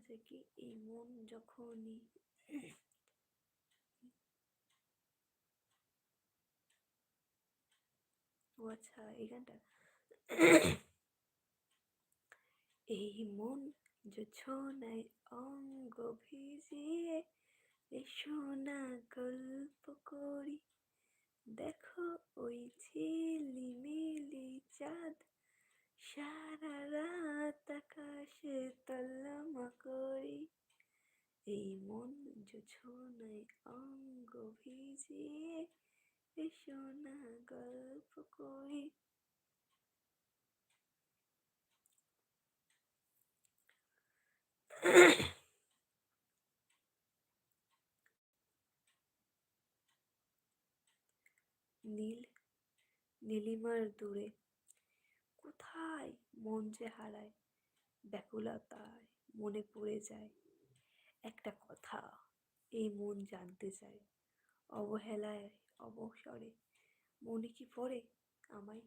আচ্ছা কি এই মন যখনই ও আচ্ছা এই গানটা এই মন জোছনায় অঙ্গ ভিজিয়ে এসো না গল্প করি দেখো ওই ঝিলিমিলি চাঁদ সারা রাত আকাশে তল্লামা করি এই মন জোছনায় অঙ্গ ভিজিয়ে এসো না গল্প করি। নীল নীলিমার দূরে কোথায় মন যে হারায় ব্যাকুলতায় মনে পড়ে যায় একটা কথা এই মন জানতে চায় অবহেলায় অবসরে মনে কি পড়ে আমায়